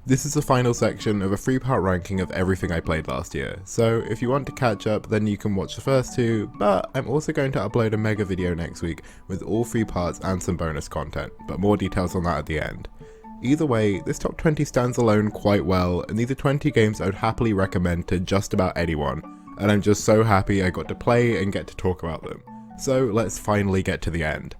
This is the final section of a 3-part ranking of everything I played last year, so if you want to catch up then you can watch the first 2, but I'm also going to upload a mega video next week with all 3 parts and some bonus content, but more details on that at the end. Either way, this top 20 stands alone quite well, and these are 20 games I would happily recommend to just about anyone, and I'm just so happy I got to play and get to talk about them. So let's finally get to the end.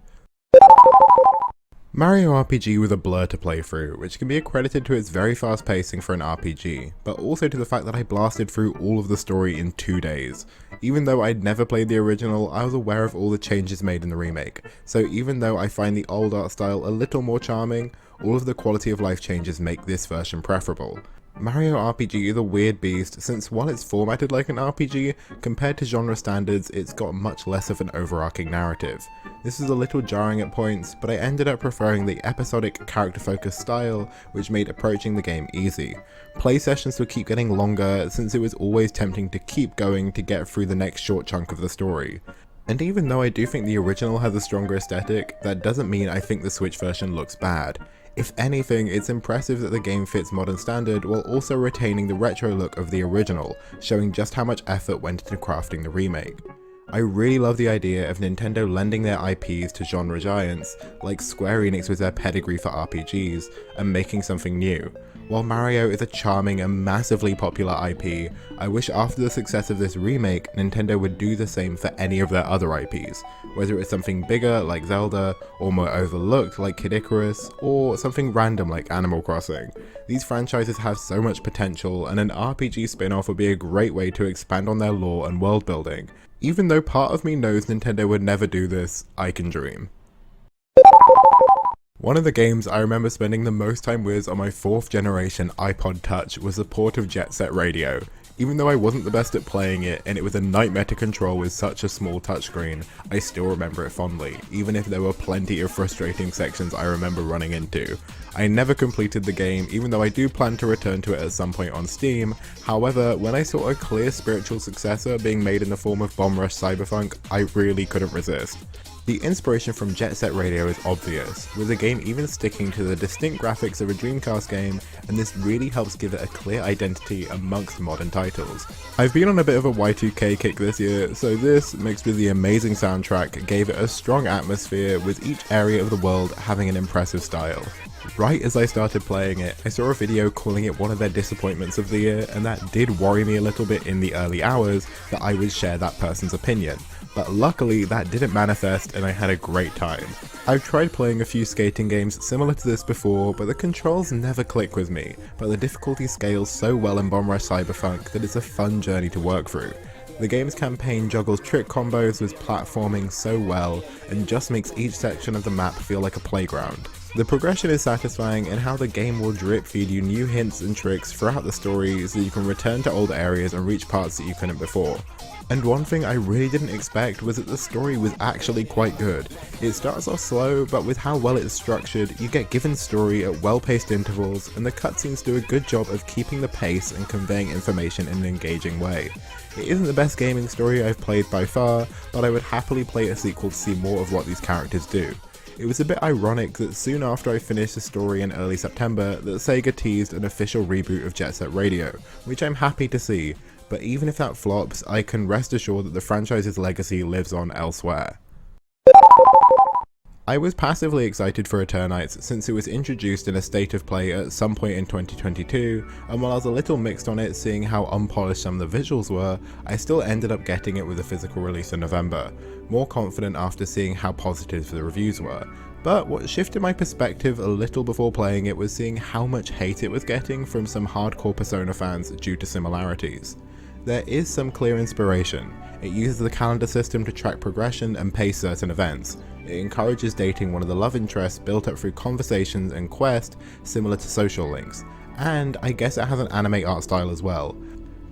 Mario RPG was a blur to play through, which can be accredited to its very fast pacing for an RPG, but also to the fact that I blasted through all of the story in 2 days. Even though I'd never played the original, I was aware of all the changes made in the remake, so even though I find the old art style a little more charming, all of the quality of life changes make this version preferable. Mario RPG is a weird beast since while it's formatted like an RPG, compared to genre standards it's got much less of an overarching narrative. This is a little jarring at points, but I ended up preferring the episodic character-focused style, which made approaching the game easy. Play sessions would keep getting longer since it was always tempting to keep going to get through the next short chunk of the story. And even though I do think the original has a stronger aesthetic, that doesn't mean I think the Switch version looks bad. If anything, it's impressive that the game fits modern standard while also retaining the retro look of the original, showing just how much effort went into crafting the remake. I really love the idea of Nintendo lending their IPs to genre giants, like Square Enix with their pedigree for RPGs, and making something new. While Mario is a charming and massively popular IP, I wish after the success of this remake, Nintendo would do the same for any of their other IPs, whether it's something bigger like Zelda, or more overlooked like Kid Icarus, or something random like Animal Crossing. These franchises have so much potential, and an RPG spin-off would be a great way to expand on their lore and world building. Even though part of me knows Nintendo would never do this, I can dream. One of the games I remember spending the most time with on my 4th generation iPod Touch was the port of Jet Set Radio. Even though I wasn't the best at playing it and it was a nightmare to control with such a small touchscreen, I still remember it fondly, even if there were plenty of frustrating sections I remember running into. I never completed the game, even though I do plan to return to it at some point on Steam. However, when I saw a clear spiritual successor being made in the form of Bomb Rush Cyberfunk, I really couldn't resist. The inspiration from Jet Set Radio is obvious, with the game even sticking to the distinct graphics of a Dreamcast game, and this really helps give it a clear identity amongst modern titles. I've been on a bit of a Y2K kick this year, so this, mixed with the amazing soundtrack, gave it a strong atmosphere, with each area of the world having an impressive style. Right as I started playing it, I saw a video calling it one of their disappointments of the year, and that did worry me a little bit in the early hours that I would share that person's opinion. But luckily that didn't manifest and I had a great time. I've tried playing a few skating games similar to this before, but the controls never click with me, but the difficulty scales so well in Bomb Rush Cyberfunk that it's a fun journey to work through. The game's campaign juggles trick combos with platforming so well, and just makes each section of the map feel like a playground. The progression is satisfying in how the game will drip feed you new hints and tricks throughout the story so you can return to old areas and reach parts that you couldn't before. And one thing I really didn't expect was that the story was actually quite good. It starts off slow, but with how well it's structured, you get given story at well-paced intervals, and the cutscenes do a good job of keeping the pace and conveying information in an engaging way. It isn't the best gaming story I've played by far, but I would happily play a sequel to see more of what these characters do. It was a bit ironic that soon after I finished the story in early September that Sega teased an official reboot of Jet Set Radio, which I'm happy to see, but even if that flops, I can rest assured that the franchise's legacy lives on elsewhere. I was passively excited for Eternights since it was introduced in a state of play at some point in 2022, and while I was a little mixed on it seeing how unpolished some of the visuals were, I still ended up getting it with a physical release in November, more confident after seeing how positive the reviews were. But what shifted my perspective a little before playing it was seeing how much hate it was getting from some hardcore Persona fans due to similarities. There is some clear inspiration. It uses the calendar system to track progression and pace certain events. It encourages dating one of the love interests built up through conversations and quest, similar to social links. And I guess it has an anime art style as well.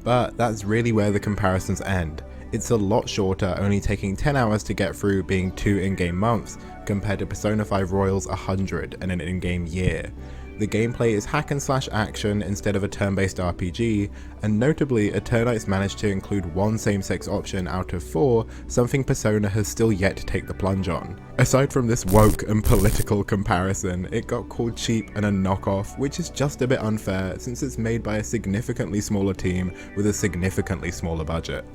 But that's really where the comparisons end. It's a lot shorter, only taking 10 hours to get through, being 2 in-game months, compared to Persona 5 Royal's 100 and an in-game year. The gameplay is hack and slash action instead of a turn-based RPG, and notably Eternights managed to include one same-sex option out of 4, something Persona has still yet to take the plunge on. Aside from this woke and political comparison, it got called cheap and a knockoff, which is just a bit unfair since it's made by a significantly smaller team with a significantly smaller budget.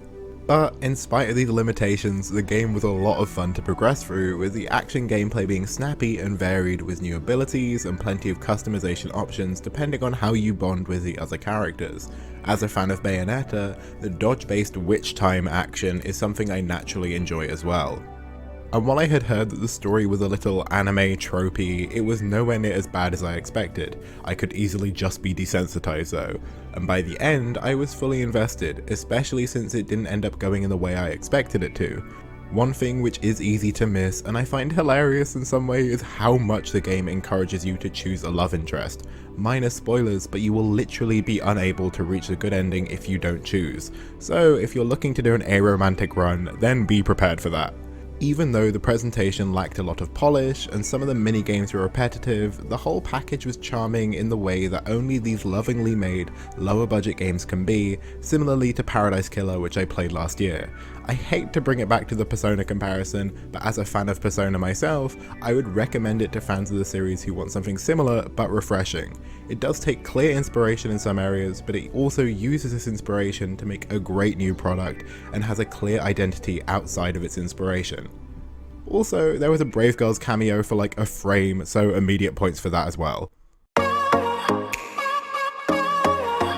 But in spite of these limitations, the game was a lot of fun to progress through, with the action gameplay being snappy and varied with new abilities and plenty of customization options depending on how you bond with the other characters. As a fan of Bayonetta, the dodge-based witch time action is something I naturally enjoy as well. And while I had heard that the story was a little anime tropey, it was nowhere near as bad as I expected. I could easily just be desensitized though, and by the end I was fully invested, especially since it didn't end up going in the way I expected it to. One thing which is easy to miss, and I find hilarious in some way, is how much the game encourages you to choose a love interest. Minor spoilers, but you will literally be unable to reach a good ending if you don't choose. So if you're looking to do an aromantic run, then be prepared for that. Even though the presentation lacked a lot of polish and some of the mini-games were repetitive, the whole package was charming in the way that only these lovingly made, lower budget games can be, similarly to Paradise Killer, which I played last year. I hate to bring it back to the Persona comparison, but as a fan of Persona myself, I would recommend it to fans of the series who want something similar but refreshing. It does take clear inspiration in some areas, but it also uses this inspiration to make a great new product and has a clear identity outside of its inspiration. Also, there was a Brave Girls cameo for like a frame, so immediate points for that as well.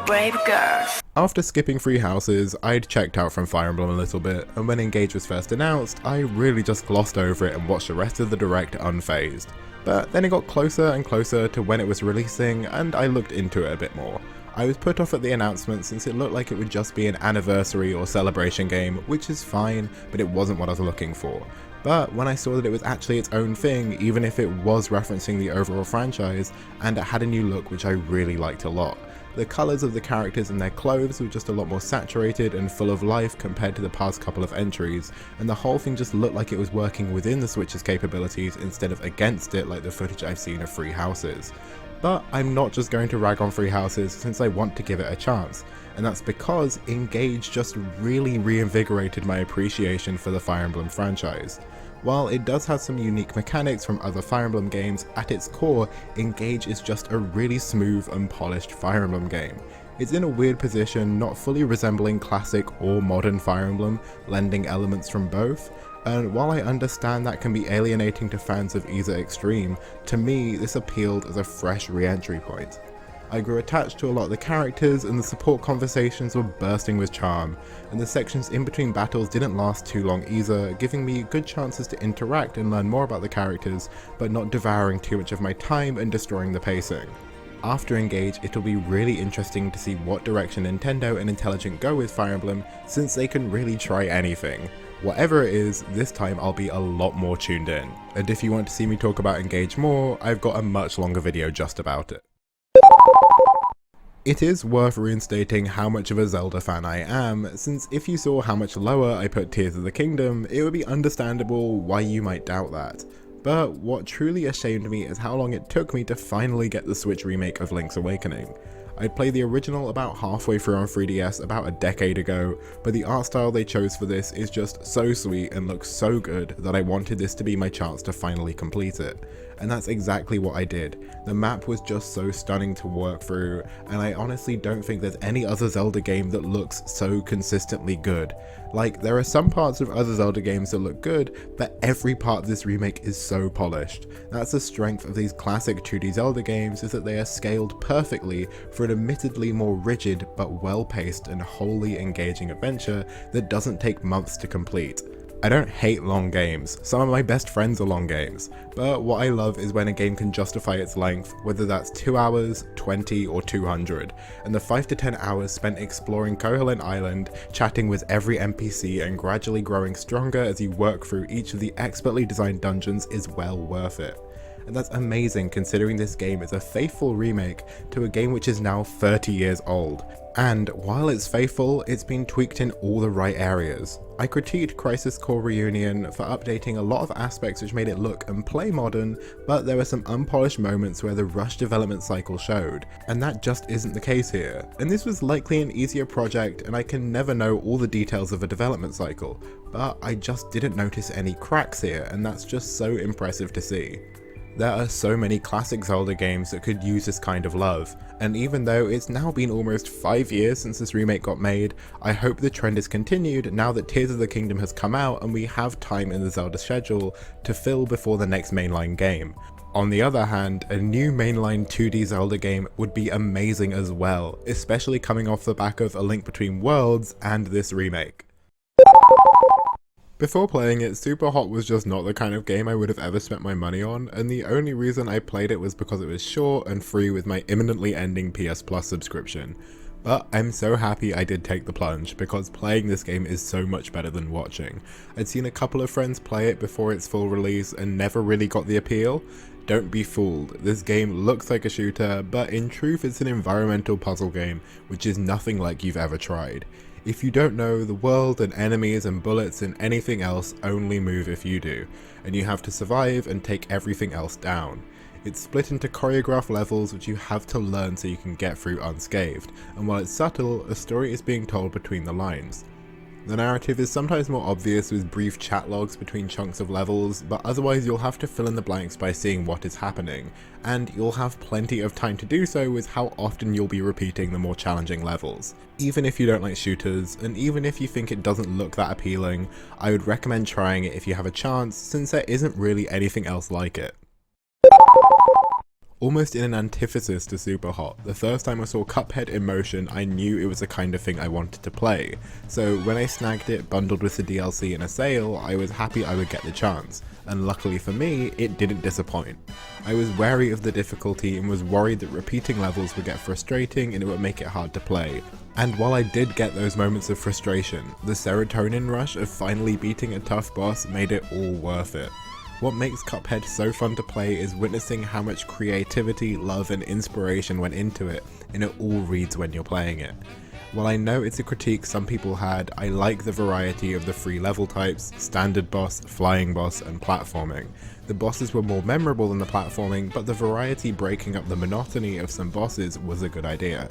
Brave Girls. After skipping 3 houses, I'd checked out from Fire Emblem a little bit, and when Engage was first announced, I really just glossed over it and watched the rest of the direct unfazed. But then it got closer and closer to when it was releasing, and I looked into it a bit more. I was put off at the announcement since it looked like it would just be an anniversary or celebration game, which is fine, but it wasn't what I was looking for. But when I saw that it was actually its own thing, even if it was referencing the overall franchise, and it had a new look which I really liked a lot. The colours of the characters and their clothes were just a lot more saturated and full of life compared to the past couple of entries, and the whole thing just looked like it was working within the Switch's capabilities instead of against it like the footage I've seen of 3 houses. But I'm not just going to rag on 3 houses since I want to give it a chance, and that's because Engage just really reinvigorated my appreciation for the Fire Emblem franchise. While it does have some unique mechanics from other Fire Emblem games, at its core, Engage is just a really smooth and polished Fire Emblem game. It's in a weird position, not fully resembling classic or modern Fire Emblem, lending elements from both, and while I understand that can be alienating to fans of either extreme, to me this appealed as a fresh re-entry point. I grew attached to a lot of the characters, and the support conversations were bursting with charm, and the sections in between battles didn't last too long either, giving me good chances to interact and learn more about the characters, but not devouring too much of my time and destroying the pacing. After Engage, it'll be really interesting to see what direction Nintendo and Intelligent go with Fire Emblem, since they can really try anything. Whatever it is, this time I'll be a lot more tuned in. And if you want to see me talk about Engage more, I've got a much longer video just about it. It is worth reinstating how much of a Zelda fan I am, since if you saw how much lower I put Tears of the Kingdom, it would be understandable why you might doubt that. But what truly ashamed me is how long it took me to finally get the Switch remake of Link's Awakening. I'd played the original about halfway through on 3DS about a decade ago, but the art style they chose for this is just so sweet and looks so good that I wanted this to be my chance to finally complete it. And that's exactly what I did. The map was just so stunning to work through, and I honestly don't think there's any other Zelda game that looks so consistently good. Like, there are some parts of other Zelda games that look good, but every part of this remake is so polished. That's the strength of these classic 2D Zelda games, is that they are scaled perfectly for an admittedly more rigid but well-paced and wholly engaging adventure that doesn't take months to complete. I don't hate long games, some of my best friends are long games, but what I love is when a game can justify its length, whether that's 2 hours, 20 or 200, and the 5 to 10 hours spent exploring Koholint Island, chatting with every NPC and gradually growing stronger as you work through each of the expertly designed dungeons is well worth it. And that's amazing considering this game is a faithful remake to a game which is now 30 years old. And while it's faithful, it's been tweaked in all the right areas. I critiqued Crisis Core Reunion for updating a lot of aspects which made it look and play modern, but there were some unpolished moments where the rushed development cycle showed, and that just isn't the case here. And this was likely an easier project, and I can never know all the details of a development cycle, but I just didn't notice any cracks here, and that's just so impressive to see. There are so many classic Zelda games that could use this kind of love, and even though it's now been almost 5 years since this remake got made, I hope the trend is continued now that Tears of the Kingdom has come out and we have time in the Zelda schedule to fill before the next mainline game. On the other hand, a new mainline 2D Zelda game would be amazing as well, especially coming off the back of A Link Between Worlds and this remake. Before playing it, Super Hot was just not the kind of game I would have ever spent my money on, and the only reason I played it was because it was short and free with my imminently ending PS Plus subscription. But I'm so happy I did take the plunge, because playing this game is so much better than watching. I'd seen a couple of friends play it before its full release and never really got the appeal. Don't be fooled, this game looks like a shooter, but in truth it's an environmental puzzle game, which is nothing like you've ever tried. If you don't know, the world and enemies and bullets and anything else only move if you do, and you have to survive and take everything else down. It's split into choreographed levels which you have to learn so you can get through unscathed, and while it's subtle, a story is being told between the lines. The narrative is sometimes more obvious with brief chat logs between chunks of levels, but otherwise you'll have to fill in the blanks by seeing what is happening, and you'll have plenty of time to do so with how often you'll be repeating the more challenging levels. Even if you don't like shooters, and even if you think it doesn't look that appealing, I would recommend trying it if you have a chance, since there isn't really anything else like it. Almost in an antithesis to Super Hot, the first time I saw Cuphead in motion I knew it was the kind of thing I wanted to play, so when I snagged it bundled with the DLC in a sale, I was happy I would get the chance, and luckily for me, it didn't disappoint. I was wary of the difficulty and was worried that repeating levels would get frustrating and it would make it hard to play. And while I did get those moments of frustration, the serotonin rush of finally beating a tough boss made it all worth it. What makes Cuphead so fun to play is witnessing how much creativity, love and inspiration went into it, and it all reads when you're playing it. While I know it's a critique some people had, I like the variety of the 3 level types, standard boss, flying boss and platforming. The bosses were more memorable than the platforming, but the variety breaking up the monotony of some bosses was a good idea.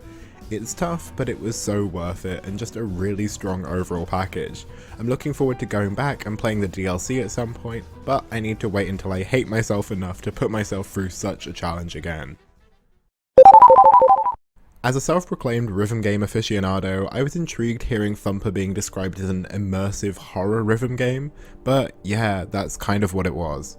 It's tough, but it was so worth it, and just a really strong overall package. I'm looking forward to going back and playing the DLC at some point, but I need to wait until I hate myself enough to put myself through such a challenge again. As a self-proclaimed rhythm game aficionado, I was intrigued hearing Thumper being described as an immersive horror rhythm game, but yeah, that's kind of what it was.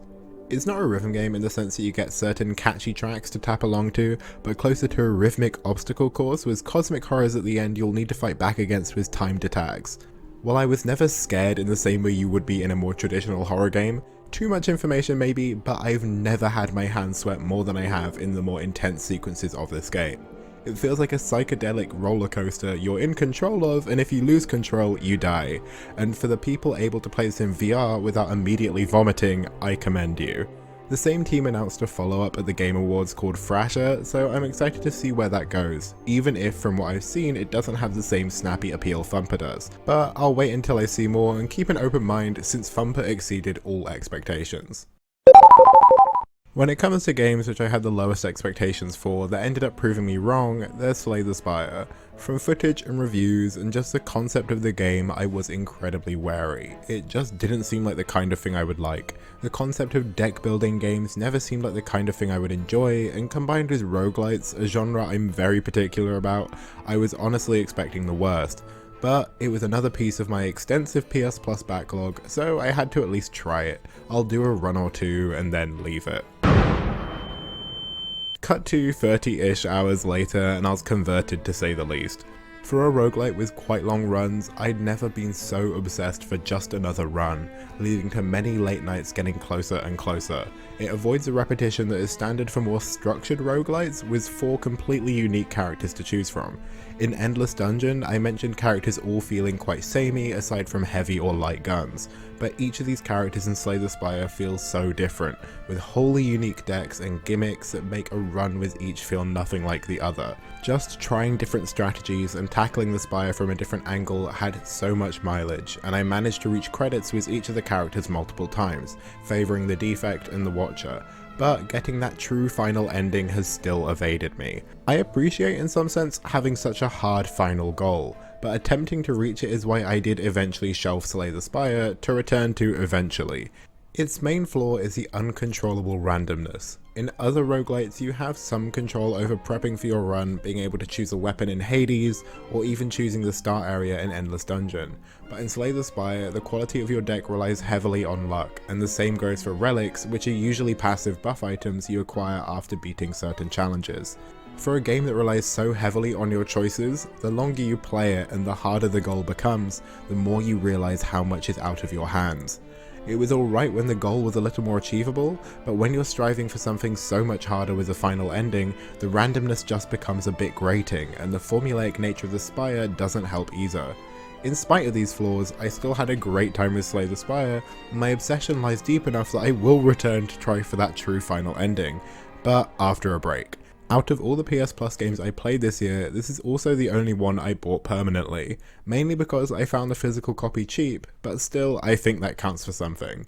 It's not a rhythm game in the sense that you get certain catchy tracks to tap along to, but closer to a rhythmic obstacle course with cosmic horrors at the end you'll need to fight back against with timed attacks. While I was never scared in the same way you would be in a more traditional horror game, too much information maybe, but I've never had my hands sweat more than I have in the more intense sequences of this game. It feels like a psychedelic roller coaster you're in control of, and if you lose control, you die. And for the people able to play this in VR without immediately vomiting, I commend you. The same team announced a follow-up at the Game Awards called Thrasher, so I'm excited to see where that goes, even if from what I've seen it doesn't have the same snappy appeal Thumper does. But I'll wait until I see more and keep an open mind since Thumper exceeded all expectations. When it comes to games which I had the lowest expectations for that ended up proving me wrong, there's Slay the Spire. From footage and reviews and just the concept of the game, I was incredibly wary. It just didn't seem like the kind of thing I would like. The concept of deck building games never seemed like the kind of thing I would enjoy, and combined with roguelites, a genre I'm very particular about, I was honestly expecting the worst. But it was another piece of my extensive PS Plus backlog, so I had to at least try it. I'll do a run or two and then leave it. Cut to 30-ish hours later and I was converted to say the least. For a roguelite with quite long runs, I'd never been so obsessed for just another run, leading to many late nights getting closer and closer. It avoids a repetition that is standard for more structured roguelites with 4 completely unique characters to choose from. In Endless Dungeon, I mentioned characters all feeling quite samey aside from heavy or light guns, but each of these characters in Slay the Spire feels so different, with wholly unique decks and gimmicks that make a run with each feel nothing like the other. Just trying different strategies and tackling the spire from a different angle had so much mileage, and I managed to reach credits with each of the characters multiple times, favouring the Defect and the Watcher, but getting that true final ending has still evaded me. I appreciate in some sense having such a hard final goal, but attempting to reach it is why I did eventually shelf Slay the Spire to return to eventually. Its main flaw is the uncontrollable randomness. In other roguelites you have some control over prepping for your run, being able to choose a weapon in Hades, or even choosing the start area in Endless Dungeon. But in Slay the Spire, the quality of your deck relies heavily on luck, and the same goes for relics, which are usually passive buff items you acquire after beating certain challenges. For a game that relies so heavily on your choices, the longer you play it and the harder the goal becomes, the more you realise how much is out of your hands. It was alright when the goal was a little more achievable, but when you're striving for something so much harder with a final ending, the randomness just becomes a bit grating, and the formulaic nature of the Spire doesn't help either. In spite of these flaws, I still had a great time with Slay the Spire, and my obsession lies deep enough that I will return to try for that true final ending, but after a break. Out of all the PS Plus games I played this year, this is also the only one I bought permanently, mainly because I found the physical copy cheap, but still I think that counts for something.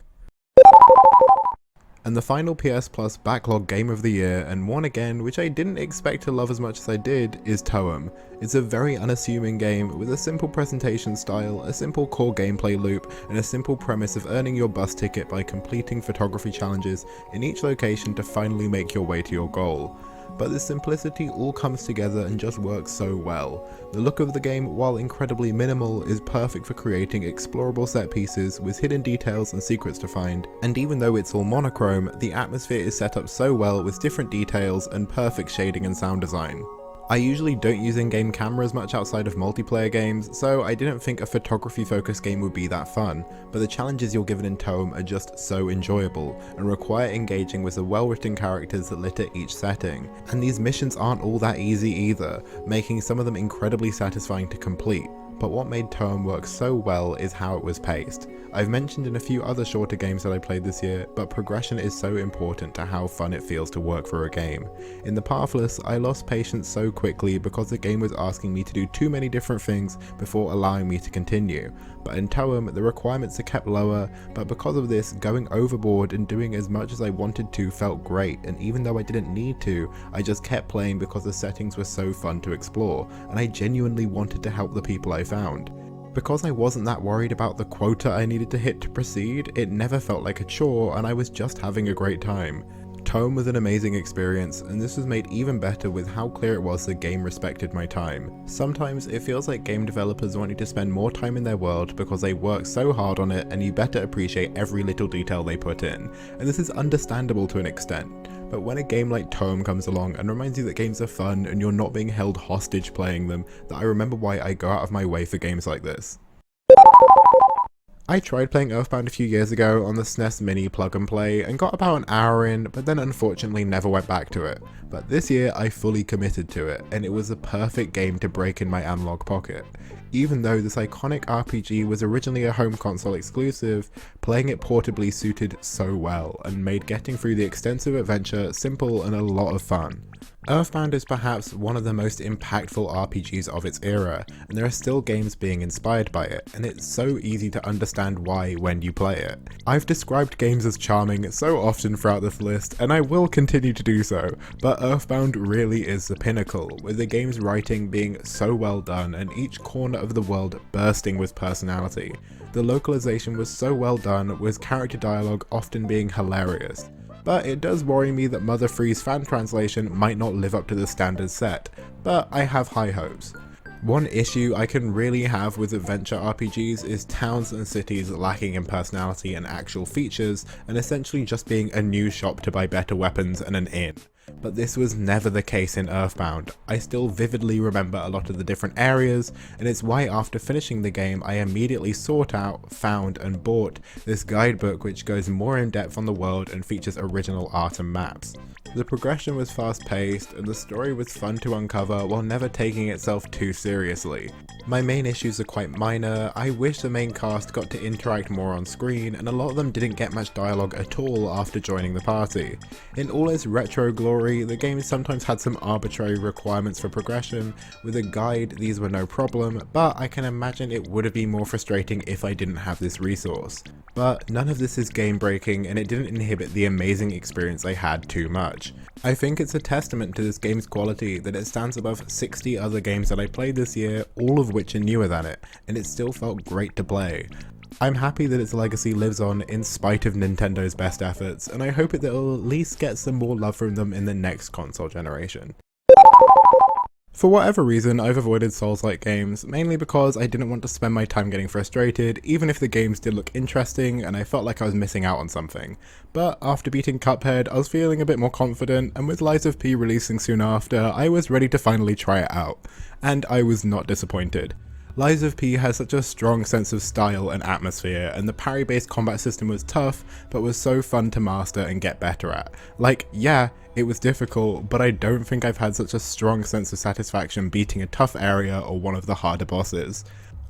And the final PS Plus backlog game of the year, and one again which I didn't expect to love as much as I did, is Toem. It's a very unassuming game with a simple presentation style, a simple core gameplay loop, and a simple premise of earning your bus ticket by completing photography challenges in each location to finally make your way to your goal. But this simplicity all comes together and just works so well. The look of the game, while incredibly minimal, is perfect for creating explorable set pieces with hidden details and secrets to find, and even though it's all monochrome, the atmosphere is set up so well with different details and perfect shading and sound design. I usually don't use in-game cameras much outside of multiplayer games, so I didn't think a photography-focused game would be that fun, but the challenges you're given in Toem are just so enjoyable, and require engaging with the well-written characters that litter each setting. And these missions aren't all that easy either, making some of them incredibly satisfying to complete. But what made Toem work so well is how it was paced. I've mentioned in a few other shorter games that I played this year, but progression is so important to how fun it feels to work for a game. In The Pathless, I lost patience so quickly because the game was asking me to do too many different things before allowing me to continue. But in Toem, the requirements are kept lower, but because of this, going overboard and doing as much as I wanted to felt great, and even though I didn't need to, I just kept playing because the settings were so fun to explore, and I genuinely wanted to help the people I found. Because I wasn't that worried about the quota I needed to hit to proceed, it never felt like a chore and I was just having a great time. Toem was an amazing experience, and this was made even better with how clear it was the game respected my time. Sometimes it feels like game developers want you to spend more time in their world because they work so hard on it and you better appreciate every little detail they put in, and this is understandable to an extent. But when a game like Toem comes along and reminds you that games are fun and you're not being held hostage playing them, that I remember why I go out of my way for games like this. I tried playing Earthbound a few years ago on the SNES Mini plug and play and got about an hour in, but then unfortunately never went back to it. But this year I fully committed to it, and it was a perfect game to break in my analog pocket. Even though this iconic RPG was originally a home console exclusive, playing it portably suited so well and made getting through the extensive adventure simple and a lot of fun. Earthbound is perhaps one of the most impactful RPGs of its era, and there are still games being inspired by it, and it's so easy to understand why when you play it. I've described games as charming so often throughout this list, and I will continue to do so, but Earthbound really is the pinnacle, with the game's writing being so well done and each corner of the world bursting with personality. The localization was so well done, with character dialogue often being hilarious. But it does worry me that Mother 3's fan translation might not live up to the standards set, but I have high hopes. One issue I can really have with adventure RPGs is towns and cities lacking in personality and actual features, and essentially just being a new shop to buy better weapons and an inn. But this was never the case in Earthbound. I still vividly remember a lot of the different areas, and it's why after finishing the game I immediately sought out, found and bought this guidebook which goes more in depth on the world and features original art and maps. The progression was fast paced and the story was fun to uncover while never taking itself too seriously. My main issues are quite minor. I wish the main cast got to interact more on screen, and a lot of them didn't get much dialogue at all after joining the party. In all its retro glory, story, the game sometimes had some arbitrary requirements for progression. With a guide, these were no problem, but I can imagine it would have been more frustrating if I didn't have this resource. But none of this is game breaking, and it didn't inhibit the amazing experience I had too much. I think it's a testament to this game's quality that it stands above 60 other games that I played this year, all of which are newer than it, and it still felt great to play. I'm happy that its legacy lives on in spite of Nintendo's best efforts, and I hope that it'll at least get some more love from them in the next console generation. For whatever reason, I've avoided Souls-like games, mainly because I didn't want to spend my time getting frustrated, even if the games did look interesting and I felt like I was missing out on something. But after beating Cuphead, I was feeling a bit more confident, and with Lies of P releasing soon after, I was ready to finally try it out. And I was not disappointed. Lies of P has such a strong sense of style and atmosphere, and the parry-based combat system was tough, but was so fun to master and get better at. Like, yeah, it was difficult, but I don't think I've had such a strong sense of satisfaction beating a tough area or one of the harder bosses.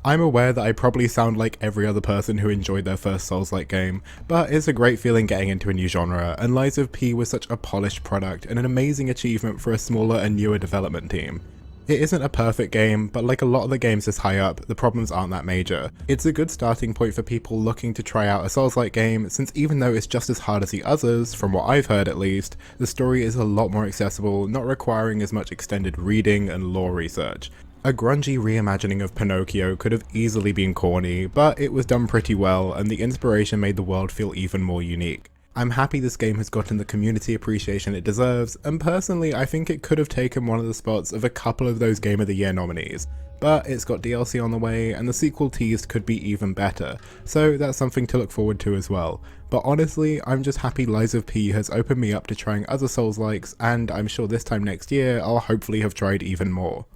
I'm aware that I probably sound like every other person who enjoyed their first Souls-like game, but it's a great feeling getting into a new genre, and Lies of P was such a polished product and an amazing achievement for a smaller and newer development team. It isn't a perfect game, but like a lot of the games this high up, the problems aren't that major. It's a good starting point for people looking to try out a Souls-like game, since even though it's just as hard as the others, from what I've heard at least, the story is a lot more accessible, not requiring as much extended reading and lore research. A grungy reimagining of Pinocchio could have easily been corny, but it was done pretty well, and the inspiration made the world feel even more unique. I'm happy this game has gotten the community appreciation it deserves, and personally I think it could have taken one of the spots of a couple of those Game of the Year nominees. But it's got DLC on the way, and the sequel teased could be even better, so that's something to look forward to as well. But honestly, I'm just happy Lies of P has opened me up to trying other Souls-likes, and I'm sure this time next year I'll hopefully have tried even more.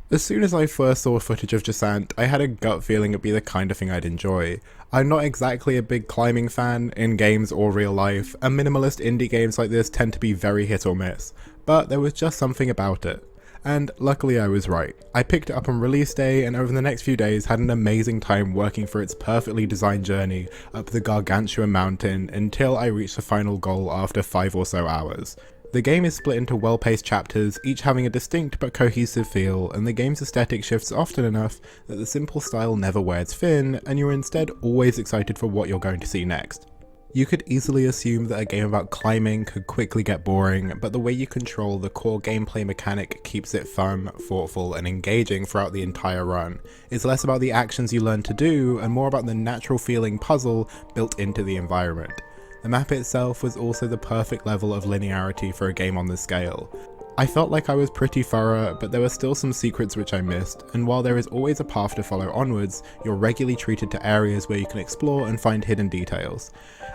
As soon as I first saw footage of Jusant, I had a gut feeling it'd be the kind of thing I'd enjoy. I'm not exactly a big climbing fan, in games or real life, and minimalist indie games like this tend to be very hit or miss, but there was just something about it. And luckily I was right. I picked it up on release day, and over the next few days had an amazing time working through its perfectly designed journey up the gargantuan mountain until I reached the final goal after 5 or so hours. The game is split into well-paced chapters, each having a distinct but cohesive feel, and the game's aesthetic shifts often enough that the simple style never wears thin, and you're instead always excited for what you're going to see next. You could easily assume that a game about climbing could quickly get boring, but the way you control the core gameplay mechanic keeps it fun, thoughtful, and engaging throughout the entire run. It's less about the actions you learn to do, and more about the natural feeling puzzle built into the environment. The map itself was also the perfect level of linearity for a game on this scale. I felt like I was pretty thorough, but there were still some secrets which I missed, and while there is always a path to follow onwards, you're regularly treated to areas where you can explore and find hidden details.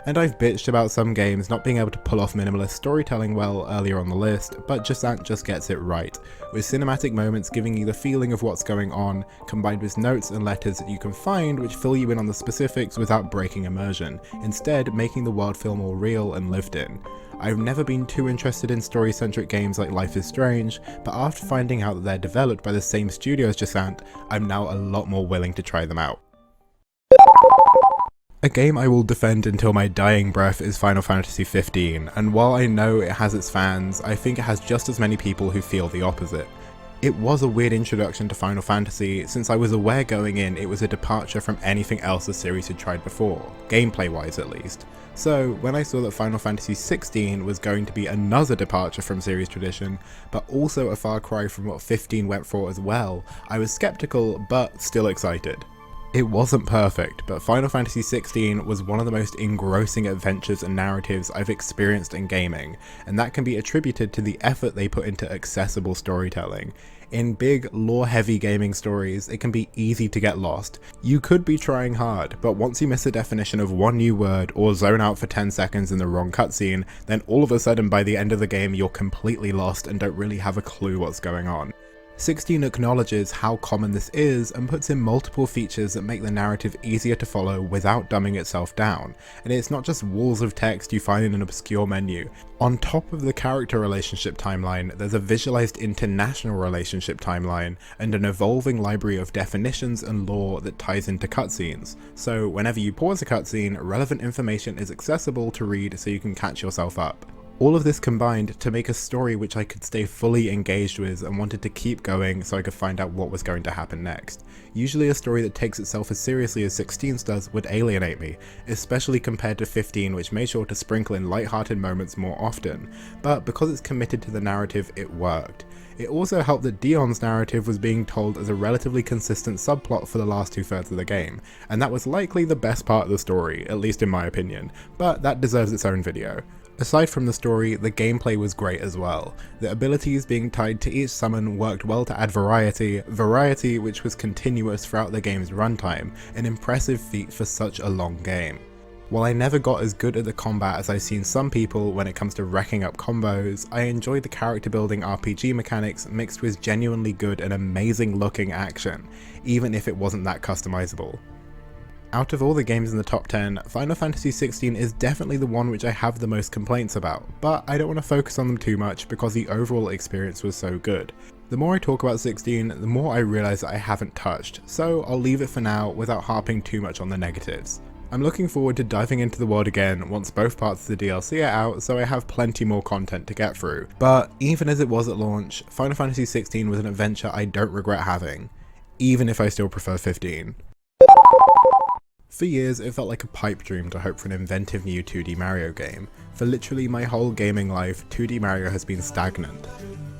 And I've bitched about some games not being able to pull off minimalist storytelling well earlier on the list, but Jusant just gets it right, with cinematic moments giving you the feeling of what's going on, combined with notes and letters that you can find which fill you in on the specifics without breaking immersion, instead making the world feel more real and lived in. I've never been too interested in story-centric games like Life is Strange, but after finding out that they're developed by the same studio as Jusant, I'm now a lot more willing to try them out. A game I will defend until my dying breath is Final Fantasy XV, and while I know it has its fans, I think it has just as many people who feel the opposite. It was a weird introduction to Final Fantasy, since I was aware going in it was a departure from anything else the series had tried before, gameplay-wise at least. So when I saw that Final Fantasy XVI was going to be another departure from series tradition, but also a far cry from what 15 went for as well, I was skeptical but still excited. It wasn't perfect, but Final Fantasy XVI was one of the most engrossing adventures and narratives I've experienced in gaming, and that can be attributed to the effort they put into accessible storytelling. In big, lore-heavy gaming stories, it can be easy to get lost. You could be trying hard, but once you miss a definition of one new word or zone out for 10 seconds in the wrong cutscene, then all of a sudden by the end of the game you're completely lost and don't really have a clue what's going on. 16 acknowledges how common this is and puts in multiple features that make the narrative easier to follow without dumbing itself down, and it's not just walls of text you find in an obscure menu. On top of the character relationship timeline, there's a visualized international relationship timeline and an evolving library of definitions and lore that ties into cutscenes, so whenever you pause a cutscene, relevant information is accessible to read so you can catch yourself up. All of this combined to make a story which I could stay fully engaged with and wanted to keep going so I could find out what was going to happen next. Usually a story that takes itself as seriously as 16's does would alienate me, especially compared to 15, which made sure to sprinkle in light-hearted moments more often, but because it's committed to the narrative, it worked. It also helped that Dion's narrative was being told as a relatively consistent subplot for the last 2/3 of the game, and that was likely the best part of the story, at least in my opinion, but that deserves its own video. Aside from the story, the gameplay was great as well. The abilities being tied to each summon worked well to add variety which was continuous throughout the game's runtime, an impressive feat for such a long game. While I never got as good at the combat as I've seen some people when it comes to racking up combos, I enjoyed the character building RPG mechanics mixed with genuinely good and amazing looking action, even if it wasn't that customizable. Out of all the games in the top 10, Final Fantasy XVI is definitely the one which I have the most complaints about, but I don't want to focus on them too much because the overall experience was so good. The more I talk about 16, the more I realise that I haven't touched, so I'll leave it for now without harping too much on the negatives. I'm looking forward to diving into the world again once both parts of the DLC are out, so I have plenty more content to get through. But even as it was at launch, Final Fantasy XVI was an adventure I don't regret having, even if I still prefer 15. For years, it felt like a pipe dream to hope for an inventive new 2D Mario game. For literally my whole gaming life, 2D Mario has been stagnant.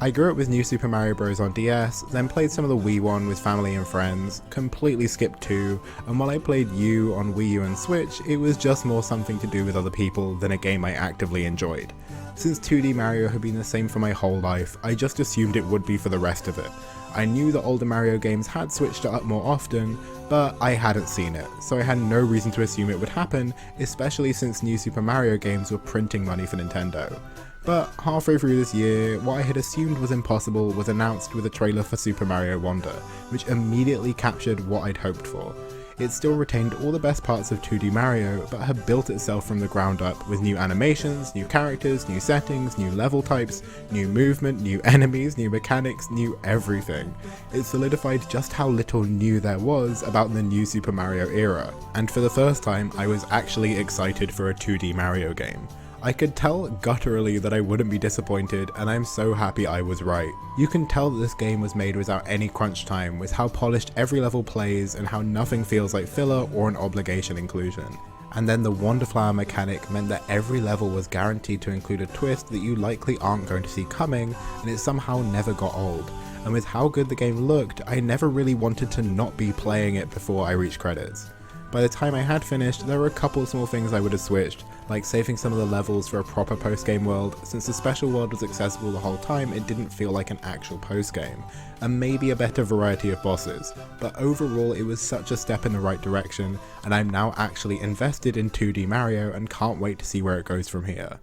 I grew up with New Super Mario Bros. On DS, then played some of the Wii one with family and friends, completely skipped 2, and while I played U on Wii U and Switch, it was just more something to do with other people than a game I actively enjoyed. Since 2D Mario had been the same for my whole life, I just assumed it would be for the rest of it. I knew that older Mario games had switched it up more often, but I hadn't seen it, so I had no reason to assume it would happen, especially since New Super Mario games were printing money for Nintendo. But halfway through this year, what I had assumed was impossible was announced with a trailer for Super Mario Wonder, which immediately captured what I'd hoped for. It still retained all the best parts of 2D Mario, but had built itself from the ground up with new animations, new characters, new settings, new level types, new movement, new enemies, new mechanics, new everything. It solidified just how little new there was about the new Super Mario era, and for the first time I was actually excited for a 2D Mario game. I could tell gutturally that I wouldn't be disappointed, and I'm so happy I was right. You can tell that this game was made without any crunch time, with how polished every level plays and how nothing feels like filler or an obligation inclusion. And then the Wonderflower mechanic meant that every level was guaranteed to include a twist that you likely aren't going to see coming, and it somehow never got old. And with how good the game looked, I never really wanted to not be playing it before I reached credits. By the time I had finished, there were a couple of small things I would have switched, like saving some of the levels for a proper post-game world. Since the special world was accessible the whole time, it didn't feel like an actual post-game, and maybe a better variety of bosses, but overall it was such a step in the right direction, and I'm now actually invested in 2D Mario and can't wait to see where it goes from here.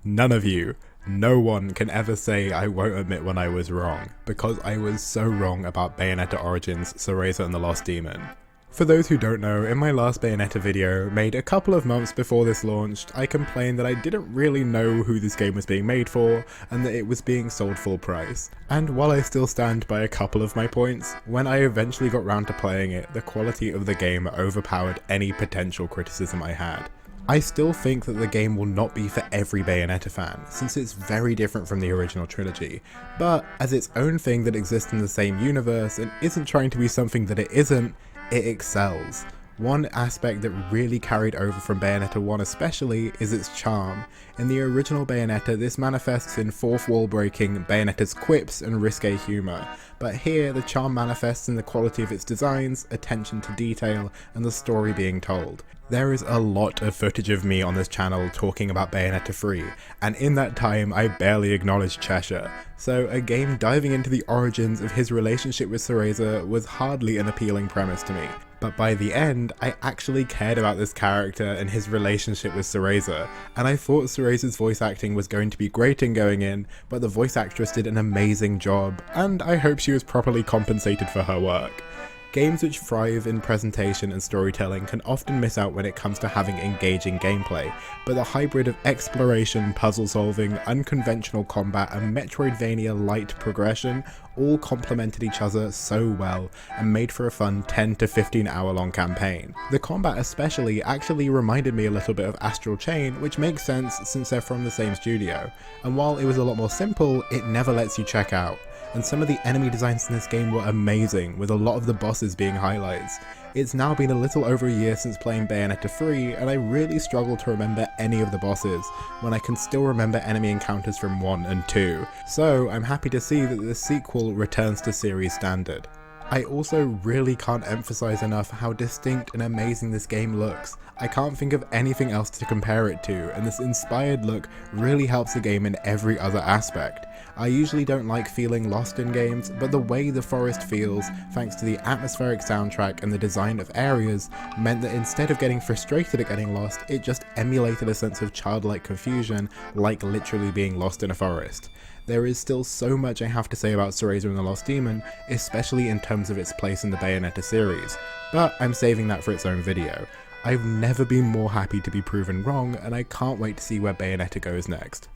None of you, no one can ever say I won't admit when I was wrong, because I was so wrong about Bayonetta Origins, Cereza and the Lost Demon. For those who don't know, in my last Bayonetta video, made a couple of months before this launched, I complained that I didn't really know who this game was being made for, and that it was being sold full price. And while I still stand by a couple of my points, when I eventually got round to playing it, the quality of the game overpowered any potential criticism I had. I still think that the game will not be for every Bayonetta fan, since it's very different from the original trilogy, but as its own thing that exists in the same universe and isn't trying to be something that it isn't, it excels. One aspect that really carried over from Bayonetta 1 especially is its charm. In the original Bayonetta, this manifests in fourth wall breaking, Bayonetta's quips and risque humour, but here the charm manifests in the quality of its designs, attention to detail, and the story being told. There is a lot of footage of me on this channel talking about Bayonetta 3, and in that time I barely acknowledged Cheshire, so a game diving into the origins of his relationship with Cereza was hardly an appealing premise to me. But by the end, I actually cared about this character and his relationship with Cereza, and I thought Cereza's voice acting was going to be great in going in, but the voice actress did an amazing job, and I hope she was properly compensated for her work. Games which thrive in presentation and storytelling can often miss out when it comes to having engaging gameplay, but the hybrid of exploration, puzzle solving, unconventional combat and Metroidvania-light progression all complemented each other so well and made for a fun 10 to 15 hour long campaign. The combat especially actually reminded me a little bit of Astral Chain, which makes sense since they're from the same studio, and while it was a lot more simple, it never lets you check out. And some of the enemy designs in this game were amazing, with a lot of the bosses being highlights. It's now been a little over a year since playing Bayonetta 3, and I really struggle to remember any of the bosses, when I can still remember enemy encounters from 1 and 2, so I'm happy to see that the sequel returns to series standard. I also really can't emphasize enough how distinct and amazing this game looks. I can't think of anything else to compare it to, and this inspired look really helps the game in every other aspect. I usually don't like feeling lost in games, but the way the forest feels, thanks to the atmospheric soundtrack and the design of areas, meant that instead of getting frustrated at getting lost, it just emulated a sense of childlike confusion, like literally being lost in a forest. There is still so much I have to say about Cereza and the Lost Demon, especially in terms of its place in the Bayonetta series, but I'm saving that for its own video. I've never been more happy to be proven wrong, and I can't wait to see where Bayonetta goes next.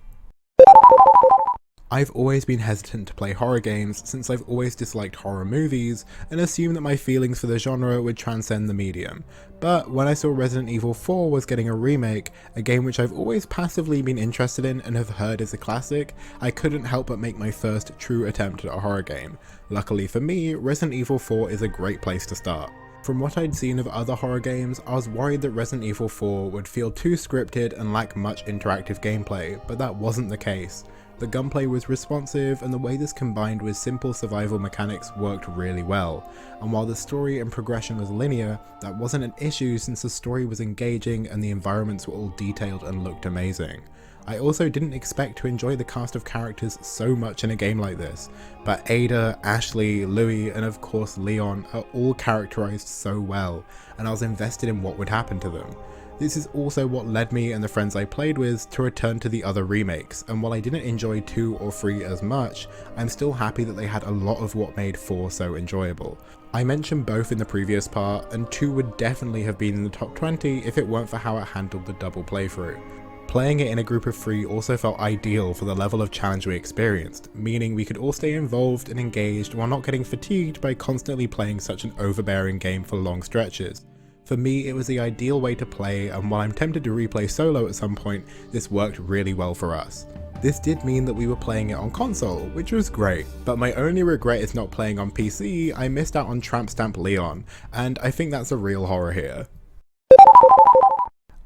I've always been hesitant to play horror games since I've always disliked horror movies and assumed that my feelings for the genre would transcend the medium, but when I saw Resident Evil 4 was getting a remake, a game which I've always passively been interested in and have heard is a classic, I couldn't help but make my first true attempt at a horror game. Luckily for me, Resident Evil 4 is a great place to start. From what I'd seen of other horror games, I was worried that Resident Evil 4 would feel too scripted and lack much interactive gameplay, but that wasn't the case. The gunplay was responsive, and the way this combined with simple survival mechanics worked really well, and while the story and progression was linear, that wasn't an issue since the story was engaging and the environments were all detailed and looked amazing. I also didn't expect to enjoy the cast of characters so much in a game like this, but Ada, Ashley, Louis, and of course Leon are all characterized so well, and I was invested in what would happen to them. This is also what led me and the friends I played with to return to the other remakes, and while I didn't enjoy 2 or 3 as much, I'm still happy that they had a lot of what made 4 so enjoyable. I mentioned both in the previous part, and 2 would definitely have been in the top 20 if it weren't for how it handled the double playthrough. Playing it in a group of 3 also felt ideal for the level of challenge we experienced, meaning we could all stay involved and engaged while not getting fatigued by constantly playing such an overbearing game for long stretches. For me, it was the ideal way to play, and while I'm tempted to replay solo at some point, this worked really well for us. This did mean that we were playing it on console, which was great, but my only regret is not playing on PC. I missed out on Tramp Stamp Leon, and I think that's a real horror here.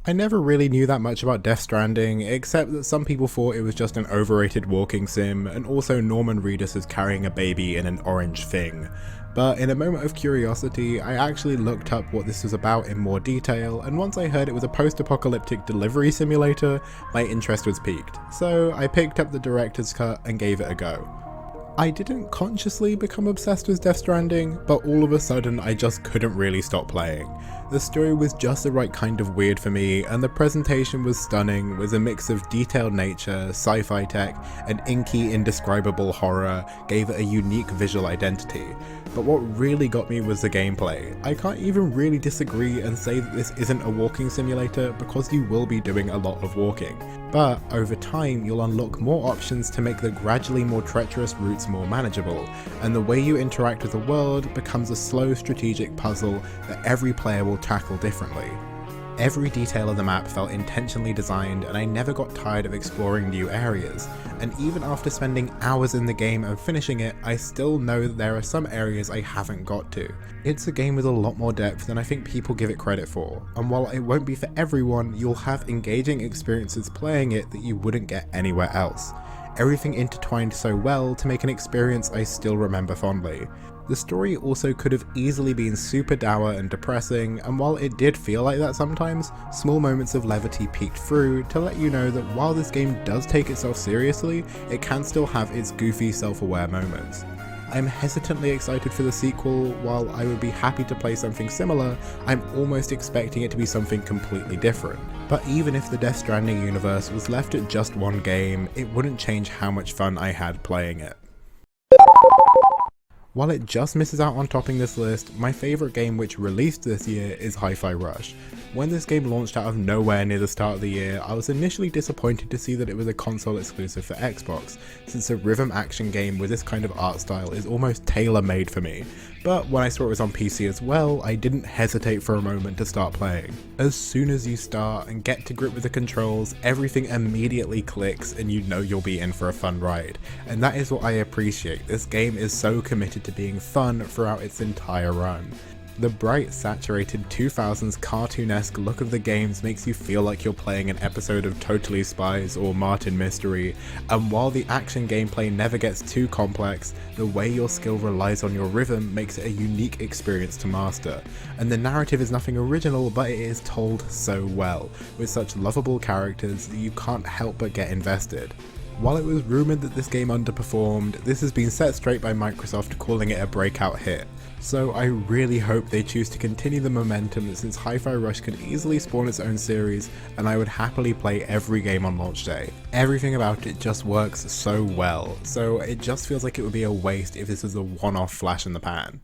I never really knew that much about Death Stranding, except that some people thought it was just an overrated walking sim, and also Norman Reedus is carrying a baby in an orange thing. But in a moment of curiosity, I actually looked up what this was about in more detail, and once I heard it was a post-apocalyptic delivery simulator, my interest was piqued. So I picked up the director's cut and gave it a go. I didn't consciously become obsessed with Death Stranding, but all of a sudden I just couldn't really stop playing. The story was just the right kind of weird for me, and the presentation was stunning, with a mix of detailed nature, sci-fi tech, and inky, indescribable horror gave it a unique visual identity. But what really got me was the gameplay. I can't even really disagree and say that this isn't a walking simulator because you will be doing a lot of walking. But over time you'll unlock more options to make the gradually more treacherous routes more manageable, and the way you interact with the world becomes a slow strategic puzzle that every player will tackle differently. Every detail of the map felt intentionally designed, and I never got tired of exploring new areas, and even after spending hours in the game and finishing it, I still know that there are some areas I haven't got to. It's a game with a lot more depth than I think people give it credit for, and while it won't be for everyone, you'll have engaging experiences playing it that you wouldn't get anywhere else. Everything intertwined so well to make an experience I still remember fondly. The story also could have easily been super dour and depressing, and while it did feel like that sometimes, small moments of levity peeked through to let you know that while this game does take itself seriously, it can still have its goofy, self-aware moments. I'm hesitantly excited for the sequel. While I would be happy to play something similar, I'm almost expecting it to be something completely different. But even if the Death Stranding universe was left at just one game, it wouldn't change how much fun I had playing it. While it just misses out on topping this list, my favourite game which released this year is Hi-Fi Rush. When this game launched out of nowhere near the start of the year, I was initially disappointed to see that it was a console exclusive for Xbox, since a rhythm action game with this kind of art style is almost tailor-made for me. But when I saw it was on PC as well, I didn't hesitate for a moment to start playing. As soon as you start and get to grip with the controls, everything immediately clicks and you know you'll be in for a fun ride. And that is what I appreciate. This game is so committed to being fun throughout its entire run. The bright, saturated 2000s cartoonesque look of the games makes you feel like you're playing an episode of Totally Spies or Martin Mystery, and while the action gameplay never gets too complex, the way your skill relies on your rhythm makes it a unique experience to master. And the narrative is nothing original, but it is told so well, with such lovable characters that you can't help but get invested. While it was rumoured that this game underperformed, this has been set straight by Microsoft calling it a breakout hit. So I really hope they choose to continue the momentum, since Hi-Fi Rush could easily spawn its own series and I would happily play every game on launch day. Everything about it just works so well, so it just feels like it would be a waste if this was a one-off flash in the pan.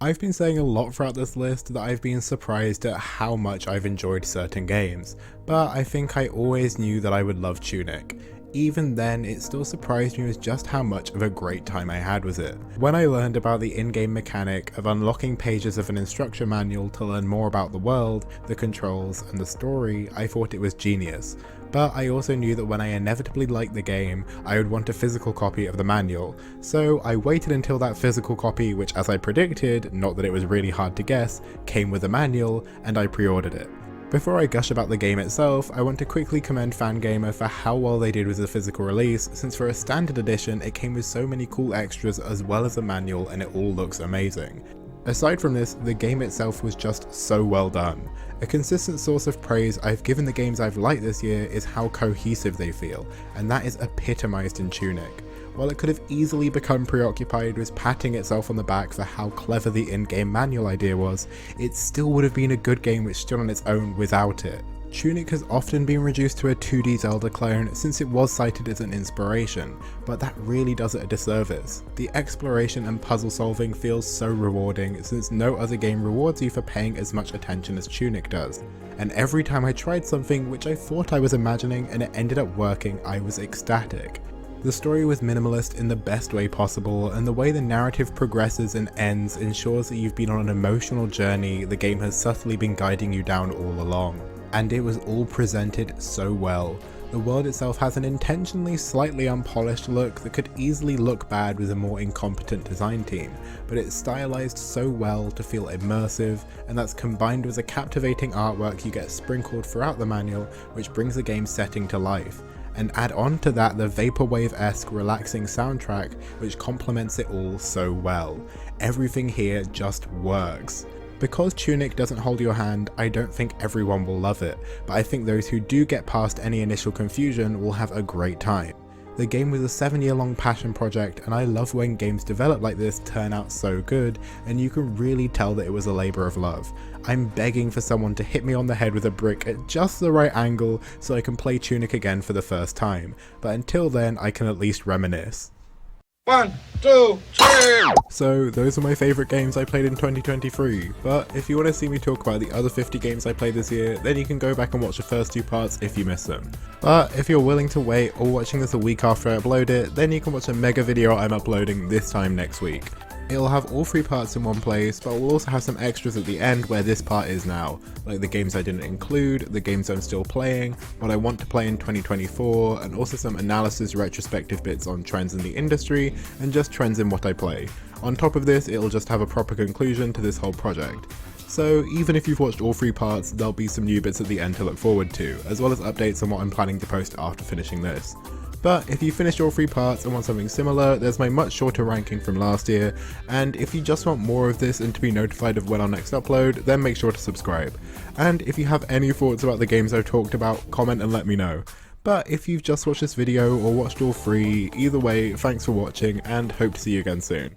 I've been saying a lot throughout this list that I've been surprised at how much I've enjoyed certain games, but I think I always knew that I would love Tunic. Even then, it still surprised me with just how much of a great time I had with it. When I learned about the in-game mechanic of unlocking pages of an instruction manual to learn more about the world, the controls, and the story, I thought it was genius. But I also knew that when I inevitably liked the game, I would want a physical copy of the manual, so I waited until that physical copy, which as I predicted, not that it was really hard to guess, came with a manual, and I pre-ordered it. Before I gush about the game itself, I want to quickly commend Fangamer for how well they did with the physical release, since for a standard edition it came with so many cool extras as well as a manual, and it all looks amazing. Aside from this, the game itself was just so well done. A consistent source of praise I've given the games I've liked this year is how cohesive they feel, and that is epitomised in Tunic. While it could have easily become preoccupied with patting itself on the back for how clever the in-game manual idea was, it still would have been a good game which stood on its own without it. Tunic has often been reduced to a 2D Zelda clone since it was cited as an inspiration, but that really does it a disservice. The exploration and puzzle solving feels so rewarding since no other game rewards you for paying as much attention as Tunic does. And every time I tried something which I thought I was imagining and it ended up working, I was ecstatic. The story was minimalist in the best way possible, and the way the narrative progresses and ends ensures that you've been on an emotional journey the game has subtly been guiding you down all along. And it was all presented so well. The world itself has an intentionally slightly unpolished look that could easily look bad with a more incompetent design team, but it's stylized so well to feel immersive, and that's combined with the captivating artwork you get sprinkled throughout the manual, which brings the game's setting to life. And add on to that the vaporwave-esque relaxing soundtrack which complements it all so well. Everything here just works. Because Tunic doesn't hold your hand, I don't think everyone will love it, but I think those who do get past any initial confusion will have a great time. The game was a 7-year-long passion project, and I love when games developed like this turn out so good, and you can really tell that it was a labour of love. I'm begging for someone to hit me on the head with a brick at just the right angle so I can play Tunic again for the first time, but until then I can at least reminisce. 1, 2, 3! So those are my favourite games I played in 2023, but if you want to see me talk about the other 50 games I played this year, then you can go back and watch the first 2 parts if you missed them. But if you're willing to wait or watching this a week after I upload it, then you can watch a mega video I'm uploading this time next week. It'll have all 3 parts in one place, but we'll also have some extras at the end where this part is now, like the games I didn't include, the games I'm still playing, what I want to play in 2024, and also some analysis retrospective bits on trends in the industry, and just trends in what I play. On top of this, it'll just have a proper conclusion to this whole project. So even if you've watched all 3 parts, there'll be some new bits at the end to look forward to, as well as updates on what I'm planning to post after finishing this. But if you finished all 3 parts and want something similar, there's my much shorter ranking from last year, and if you just want more of this and to be notified of when I'll next upload, then make sure to subscribe. And if you have any thoughts about the games I've talked about, comment and let me know. But if you've just watched this video or watched all 3, either way, thanks for watching and hope to see you again soon.